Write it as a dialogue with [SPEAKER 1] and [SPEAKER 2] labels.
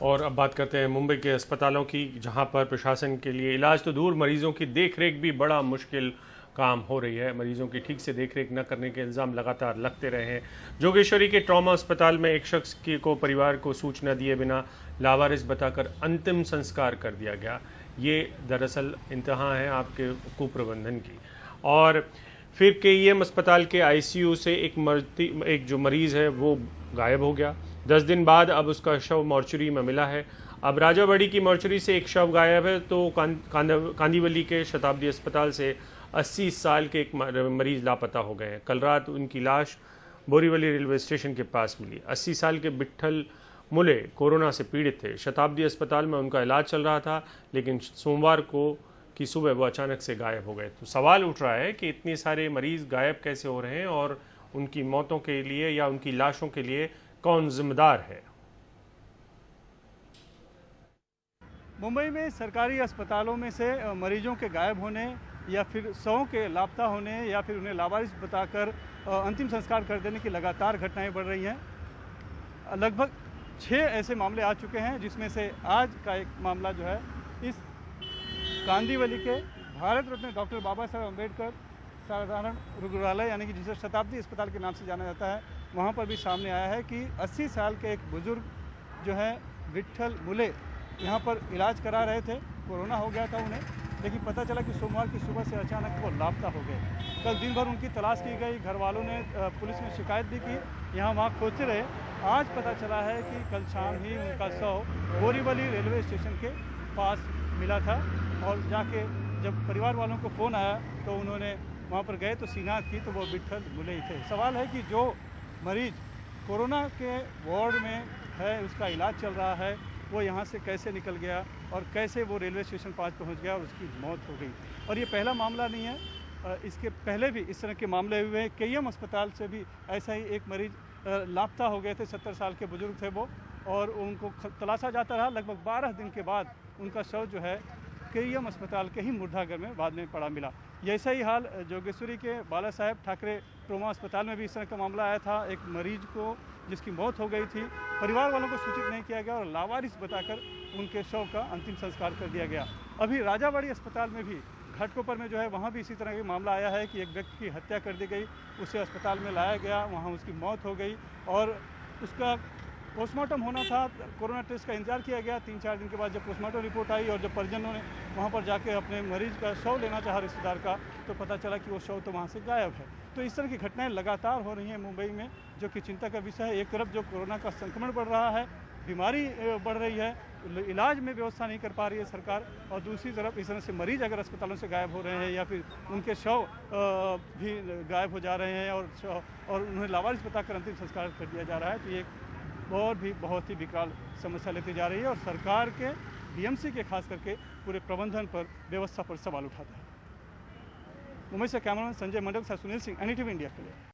[SPEAKER 1] और अब बात करते हैं मुंबई के अस्पतालों की, जहां पर प्रशासन के लिए इलाज तो दूर, मरीजों की देखरेख भी बड़ा मुश्किल काम हो रही है। मरीजों की ठीक से देखरेख न करने के इल्ज़ाम लगातार लगते रहे हैं। जोगेश्वरी के ट्रॉमा अस्पताल में एक शख्स को परिवार को सूचना दिए बिना लावारिस बताकर अंतिम संस्कार कर दिया गया। ये दरअसल इंतहा है आपके कुप्रबंधन की। और फिर केईएम अस्पताल के आईसीयू से एक जो मरीज़ है वो गायब हो गया। 10 दिन बाद अब उसका शव मॉर्चरी में मिला है। अब राजाबाड़ी की मॉर्चरी से एक शव गायब है, तो कांदीवली के शताब्दी अस्पताल से 80 साल के एक मरीज लापता हो गए हैं। कल रात उनकी लाश बोरीवली रेलवे स्टेशन के पास मिली। 80 साल के बिट्ठल मुले कोरोना से पीड़ित थे। शताब्दी अस्पताल में उनका इलाज चल रहा था, लेकिन सोमवार की सुबह वो अचानक से गायब हो गए। तो सवाल उठ रहा है कि इतने सारे मरीज गायब कैसे हो रहे हैं और उनकी मौतों के लिए या उनकी लाशों के लिए कौन जिम्मेदार है।
[SPEAKER 2] मुंबई में सरकारी अस्पतालों में से मरीजों के गायब होने या फिर शवों के लापता होने या फिर उन्हें लावारिस बताकर अंतिम संस्कार कर देने की लगातार घटनाएं बढ़ रही हैं। लगभग 6 ऐसे मामले आ चुके हैं, जिसमें से आज का एक मामला जो है इस कांदीवली के भारत रत्न डॉक्टर बाबा साहेब अम्बेडकर साधारण रुग्णालय यानी कि जिसे शताब्दी अस्पताल के नाम से जाना जाता है, वहाँ पर भी सामने आया है कि 80 साल के एक बुजुर्ग जो है विट्ठल मुले यहाँ पर इलाज करा रहे थे। कोरोना हो गया था उन्हें, लेकिन पता चला कि सोमवार की सुबह से अचानक वो लापता हो गए। कल दिन भर उनकी तलाश की गई, घर वालों ने पुलिस में शिकायत भी की, यहाँ वहाँ खोजते रहे। आज पता चला है कि कल शाम ही उनका शव बोरीवली रेलवे स्टेशन के पास मिला था। और जाके जब परिवार वालों को फ़ोन आया तो उन्होंने वहाँ पर गए तो शिनाख्त की तो वो विट्ठल मुले ही थे। सवाल है कि जो मरीज कोरोना के वार्ड में है, उसका इलाज चल रहा है, वो यहाँ से कैसे निकल गया और कैसे वो रेलवे स्टेशन 5 पहुँच गया और उसकी मौत हो गई। और ये पहला मामला नहीं है, इसके पहले भी इस तरह के मामले हुए हैं। केईएम अस्पताल से भी ऐसा ही एक मरीज लापता हो गए थे। 70 साल के बुजुर्ग थे वो, और उनको तलाशा जाता रहा। लगभग 12 दिन के बाद उनका शव जो है केईएम अस्पताल के ही मुर्दाघर में बाद में पड़ा मिला। ऐसा ही हाल जोगेश्वरी के बाला साहेब ठाकरे ट्रोमा अस्पताल में भी इस तरह का मामला आया था। एक मरीज को जिसकी मौत हो गई थी, परिवार वालों को सूचित नहीं किया गया और लावारिस बताकर उनके शव का अंतिम संस्कार कर दिया गया। अभी राजाबाड़ी अस्पताल में भी घाटकोपर में जो है वहाँ भी इसी तरह का मामला आया है कि एक व्यक्ति की हत्या कर दी गई, उसे अस्पताल में लाया गया, वहाँ उसकी मौत हो गई और उसका पोस्टमार्टम होना था। कोरोना टेस्ट का इंतजार किया गया। 3-4 दिन के बाद जब पोस्टमार्टम रिपोर्ट आई और जब परिजनों ने वहाँ पर जाके अपने मरीज का शव लेना चाहा रिश्तेदार का, तो पता चला कि वो शव तो वहाँ से गायब है। तो इस तरह की घटनाएं लगातार हो रही हैं मुंबई में, जो कि चिंता का विषय है। एक तरफ जो कोरोना का संक्रमण बढ़ रहा है, बीमारी बढ़ रही है, इलाज में व्यवस्था नहीं कर पा रही है सरकार, और दूसरी तरफ इस तरह से मरीज अगर अस्पतालों से गायब हो रहे हैं या फिर उनके शव भी गायब हो जा रहे हैं और उन्हें लावारिस बताकर अंतिम संस्कार कर दिया जा रहा है, तो ये बहुत ही विकराल समस्या लेती जा रही है और सरकार के बीएमसी के खास करके पूरे प्रबंधन पर, व्यवस्था पर सवाल उठाता है। मुंबई से कैमरामैन संजय मंडल के साथ सुनील सिंह, एनडीटीवी इंडिया के लिए।